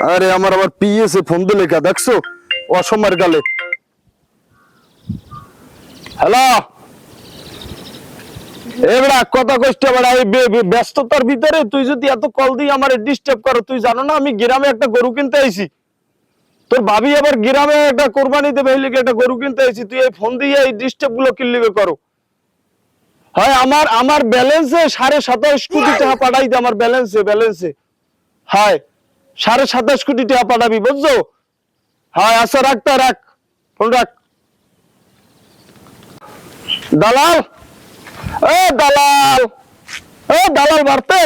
আরে আমার আবার পিএসএ ফোন দিলে কা দেখছো অসময়ের গালে। হ্যালো এবারে কথা কইতে বড় এই ব্যস্ততার ভিতরে তুই যদি এত কল দিয়ে আমারে ডিস্টার্ব করো, তুই জানো না আমি গ্রামে একটা গরু কিনতে আইছি। তোর ভাবি আবার গ্রামে একটা কুরবানি দেবে এই লিগে একটা গরু কিনতে আইছি, তুই এই ফোন দিয়ে এই ডিস্টার্ব গুলো কি লিগে করো? হয় আমার ব্যালেন্সে 27.5 কোটি টাকা পাঠাই দে, আমার ব্যালেন্সে হয় 27.5 কোটি টাকা পাঠাবি, বুঝছো? হ্যাঁ আচ্ছা রাখ ফোন রাখ। দালাল দালাল বাড়তে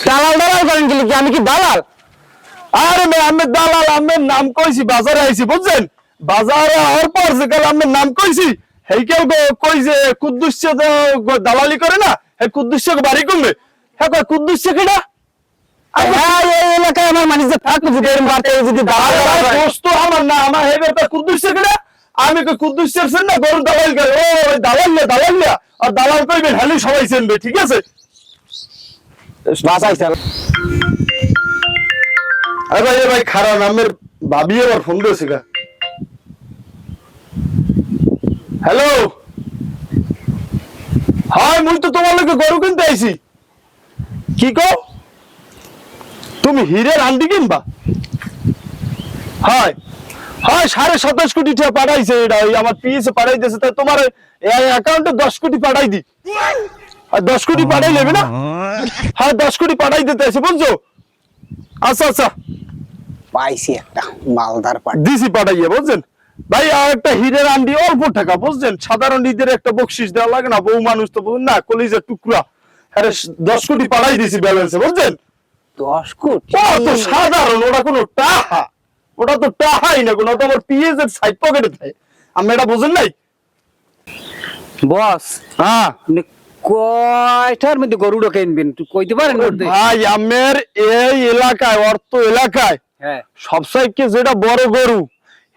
দালাল করেন কি? আমি কি দালাল? আরে আমি দালাল, আমি নাম কইছি, বাজারে আইছি বুঝছেন, বাজারে হওয়ার পর যে কাল আমি নাম কইছি হেইকেল কই যে কুদ্দুস দালালি করে না, হে কুদ্দুস বাড়ি কমবে, হ্যাঁ কয় কুদ্দুস কেডা? এলাকায় আমার মানুষ থাকবে যদি এরকম বাড়তে যদি দোস্ত আমার না আমার হে ব্যাপার কুদ্দুস কেডা? আমি কই কুদ্দুস চেন না, গরু দালাল করে ও দালাল আর দালাল কইবেন হেলি সবাই চেনবে, ঠিক আছে? বাস আইছে ভাই খারাপ নামের ভাবি আবার ফোন দিয়েছে গা। হ্যালো হয় মুই তো তোমার লোকে গরু কিনতে আইছি। কি কো তুমি হীরের আন্ডি কিনবা? হয় 27.5 কোটি টাকা পাঠাইছে, এটা আমার পিএসে পাঠাই দিয়েছে, তাই তোমার অ্যাকাউন্টে 10 কোটি পাঠাই দি। আর 10 কোটি পাঠাই নেবে না? হ্যাঁ 10 কোটি পাঠাই দিতে আছে বুঝছো? আচ্ছা পাইছি একটা মালদার পাটি দিছি পাঠাইয়া বুঝছেন ভাই। আর একটা হীরের আন্ডি অল্প টাকা বুঝছেন, সাধারণ ঈদের একটা বকশিস দেওয়া লাগে না, বউ মানুষ তো বুঝুন না, কলিজের টুকরা। আরে 10 কোটি পাঠাই দিছি ব্যালেন্সে বুঝছেন। 10 কোটি তো সাধারণ, ওটা কোনো টাকা, ওটা তো টাকাই না, কোনো তো আমার পিএস এর সাইড পকেটে থাকে, আমি এটা বুঝেন নাই? বস হ্যাঁ কয়টার মধ্যে গরুটা কিনবেন তুই কইতে পারেন? ভাই আমের এই এলাকায় অর্থ এলাকায় হ্যাঁ সবসাইকে যেটা বড় গরু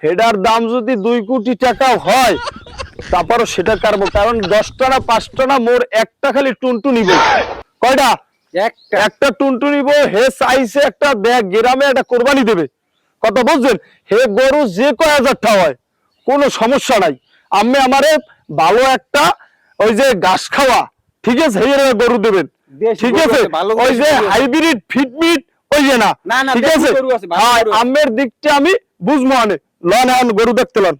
হেডার দাম যদি 2 কোটি টাকা হয় তারপরও সেটা কারবো, কারণ 10টা না 5টা না মোর একটা খালি টুনটু নিব। কয়টা? একটা টুনটু নিব। হে চাইছে একটা দেখ গ্রামে একটা কোরবানি দেবে, কথা বুঝছেন? হে গরু যে কয় হাজারটা হয় কোনো সমস্যা নাই, আমি আমারে ভালো একটা ওই যে ঘাস খাওয়া, ঠিক আছে, হে গরু দেবেন, ঠিক আছে? ওই যে হাইব্রিড ফিটমিট ওই যে না, ঠিক আছে? আমের দিকটা আমি বুঝবো আনে লন এখন গরু দেখতে লন।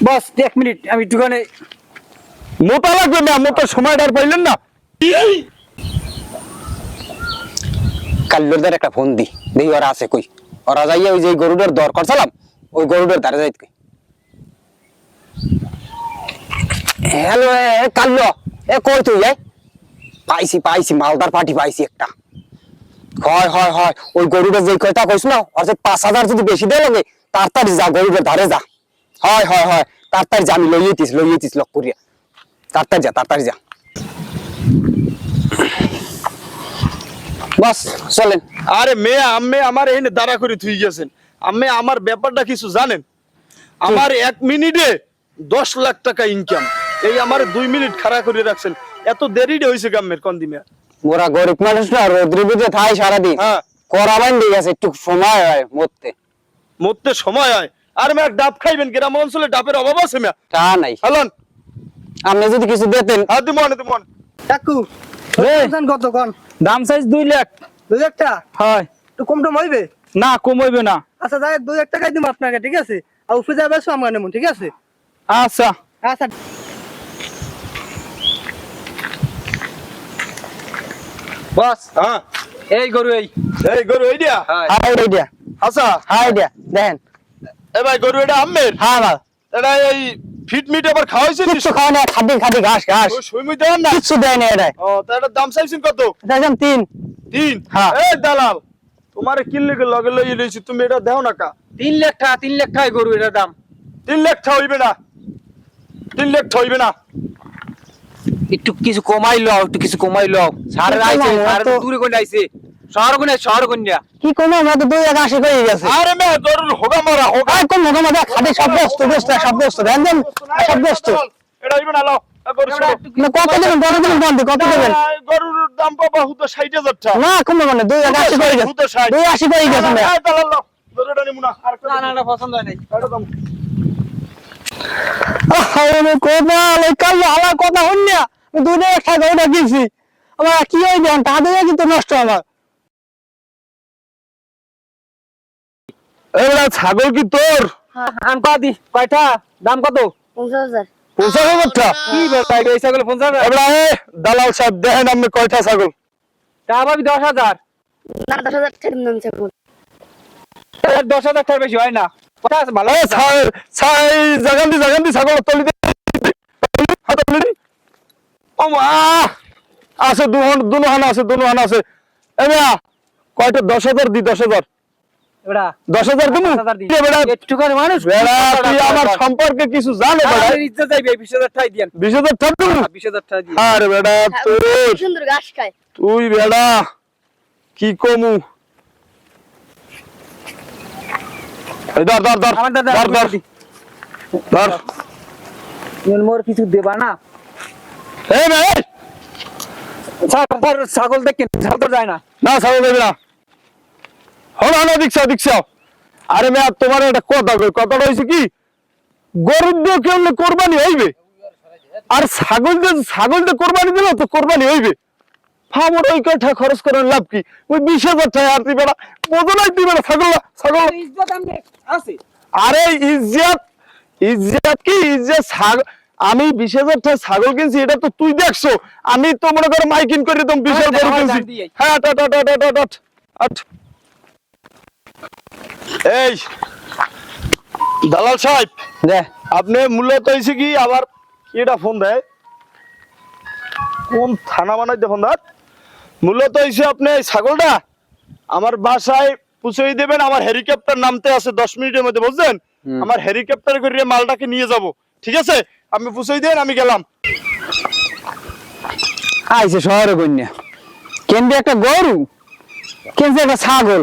বস 1 মিনিট আমি দোকানে মোটা লাগবে না, মোটা সময়টা আর পাইলেন না। কাল্লোদের একটা ফোন দি দেখি ওরা আছে কই, ওরা যাইয়া ওই যে গরুটার দর করছিলাম ওই গরুটার ধারে যাইতে কই। হ্যালো কাল্লো কই তুই? পাইছি মালদার পার্টি পাইছি একটা। হয় ওই গরুটা যে কথা কইছ না ওর যে 5,000 যদি বেশি দেয় লাগে তাড়াতাড়ি যা গরুটার ধারে যা। হয় তাড়াতাড়ি যা, আমি লইয়েতিস লক করিয়া, তাড়াতাড়ি যা বস চলেন। আরে মেয়ে আম্মে আমার এনে দাঁড়া করে থুই গেছেন, আম্মে আমার ব্যাপারটা কিছু জানেন? আমার 1 মিনিটে 10 লাখ টাকা ইনকাম, এই আমার 2 মিনিট খাড়া করে রাখছেন, এত দেরি হয়েছে গাম্মের কোন দিমে? মোরা গরিব মানুষ না, রোদ্রে ভিতরে থাই সারাদিন, হ্যাঁ করাবান দিয়ে গেছে, একটু সময় হয় মরতে সময় হয়। আর মেয়ে ডাব খাইবেন, গ্রাম অঞ্চলে ডাবের অভাব আছে মেয়া? তা নাই। হলন আপনি যদি কিছু দিতেন। হ্যাঁ দিমন কাকু কত কোন দাম চাইছ 2 লাখ। 2 লাখ টাকা? হয় তো কম টম হইবে? না কম হইবে না। আচ্ছা যাই 2 লাখ টাকাই দিব আপনাকে, ঠিক আছে? আর উপরে যাবে আমার নেমন, ঠিক আছে? আচ্ছা আচ্ছা বস হ্যাঁ এই গরু এই গরু এই দিয়া। হাই দিয়া আচ্ছা হাই দিয়া দেখেন। এ ভাই গরু এটা আম্মের? হ্যাঁ ভাই এটা এই ফিট মিট আবার খাওয়াইছেন? কিছু খাওয়া না, খাদি ঘাস সুইমি দেন না কিছু দেয় না এটা। ও তা এটা দাম চাইছেন কত? দেখেন 3। 3? হ্যাঁ। এই দালাল তোমারে কিনলে লগে লই লইছি, তুমি এটা দাও না কা? 3 লাখ টাকা, 3 লাখ টাকা গরু এটার দাম। 3 লাখ হইবে না, 3 লাখ হইবে না। একটু কিছু কমাই লও, সারে আইছে, সারে দূরে কই আইছে। শহর গুনিয়া কি কমে আমাদের 280 হয়ে গেছে আরে মে গরুর হোগা মারা হোগা আর কোন মোটা মোটা খাটে সব বস্তু সব বস্তু দেন দেন সব বস্তু এটা হইবে না লাও গরু ছোট না কত দেবেন বন্ধ কত দেবেন গরুর দাম পাবা হুতো 60000 টাকা না কমে মানে 280 হয়ে গেছে 280 হয়ে গেছে না তাহলে লাও গরুটা নিমু না আর না পছন্দ হয় নাই এটা দাম আরে কোদাল এই কাল আলা কথা হন্যা দুধে একটা গরুটা কিনছি আমার কি হই দেন তা দিয়ে কিন্তু নষ্ট আমার এবারে ছাগল কি তোর আন পাদি কয়টা দাম কত 50,000 50,000 টাকা কি ব্যাপার এই ছাগল 50,000 এবারে দালাল সাহেব দেখেন আপনি কয়টা ছাগল তা ভাবি 10,000 না 10,000 টাকা দাম চাবো 10,000 টাকার বেশি হয় না কথা আছে ভালো এই ছাই জাগান্দি ছাগল তলি দে হাত তলি ও মা আছে দুনো হানা আছে এবা কয়টা 10,000 দি 10,000 এবারে 10,000 দিমু 10,000 দিই। বেড়া একটুখানি মানুষ বেড়া তুই আমার সম্পর্কে কিছু জানো বেড়া আমার ইজ্জত যাইবে 20,000 টাকা দিয়েন 20,000 টাকা দিমু 20,000 টাকা দিয়ে আরে বেড়া তোর সুন্দর ঘাস খায় তুই বেড়া কি কমু এই ধর আমার দাদা ধর মোর কিছু দেবা না এই বে এই! ছাগল দেখেন ছাগল যায় না না ছাগল দেবে না হলো দিকছাও আরে মে তোমার একটা কথা কই কথাটা হইছে কি গরু দিয়ে কেমনে কোরবানি হইবে আর ছাগল দিয়ে কোরবানি দিলে তো কোরবানি হইবে ফামর ওই কয়টা খরচ করার লাভ কি ওই 20,000 টাকা আর তুই বেড়া বোঝো নাই তুই বেড়া ছাগল ইজ্জত আমি আছে আরে ইজ্জত কি ইজ্জত ছাগল আমি 20,000 টাকা ছাগল কিনছি এটা তো তুই দেখছো আমি তো মনে করো মাইকিং করে তুমি বিশাল গরু কিনছি হ্যাঁ আট এই দালাল সাহেব দে আপনি মূলত হয়েছে কি আবার এটা ফোন দেয় কোন থানা বানাইতে ফোন দেয় মূলত হয়েছে আপনি এই ছাগলটা আমার বাসায় পৌঁছে দেবেন আমার হেলিকপ্টার নামতে আছে 10 মিনিটের মধ্যে বুঝছেন আমার হেলিকপ্টার করে মালটাকে নিয়ে যাব ঠিক আছে আপনি পৌঁছে দেন আমি গেলাম আইছে শহরে কন্যা কেনবে একটা গরু কেনছে একটা ছাগল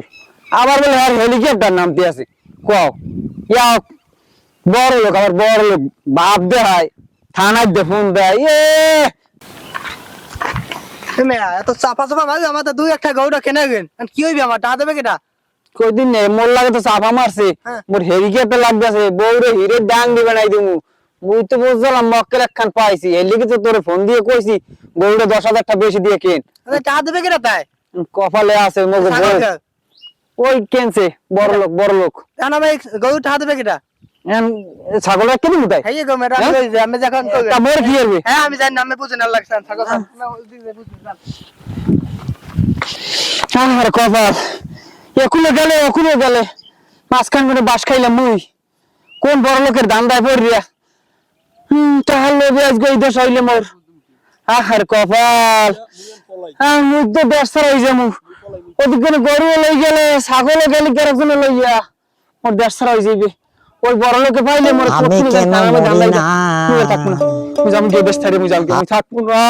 আবার বলে আর হেলিকপ্টার নামতে আছে কও ইয়া বড় লোক আবার বড় লোক বাপ দেয় থানায় দে ফোন দেয় তুমি এত চাপা মাঝে আমাদের দুই একটা গরুটা কেনা গেন কি হইবে আমার টাকা দেবে কেটা কয়দিন নেই মোর লাগে তো চাপা মারছে হ্যাঁ। মোর হেলিকপ্টার লাগতেছে বউরে হিরে ডাং দিবে নাই দিমু মুই তো বুঝলাম মক্কেল একখান পাইছি এর লিগে তো তোরে ফোন দিয়ে কইছি গরুটা 10,000 টাকা বেশি দিয়ে কেন টাকা দেবে কেটা তাই কপালে আছে মগে ওই কেনছে বড় লোক কেন ভাই গরু টাকা দেবে কেটা ছাগল কেন মুতাই হ্যাঁ গো ম্যাডাম আমি যখন তা মোর কি হবে হ্যাঁ আমি জানি আমি বুঝে না লাগছেন ছাগল আর কপাল এখনো গেলে মাঝখান করে বাস খাইলাম মুই কোন বড় লোকের ধান্দায় পড়িয়া তাহলে আজকে এই দোষ হইলে মোর আহার কপাল মুই তো ব্যস্ত রয়ে যাবো ওদিকে গরু লই গেলে ছাগলও গেলে কেরকম লইয়া মোর ব্যস্ত রয়ে যাইবে ওই বড় লোকে পাইলে মোর আমি কেন মরি না? থাকবো না মুই যাবো গিয়ে ব্যস্ত থাকবো না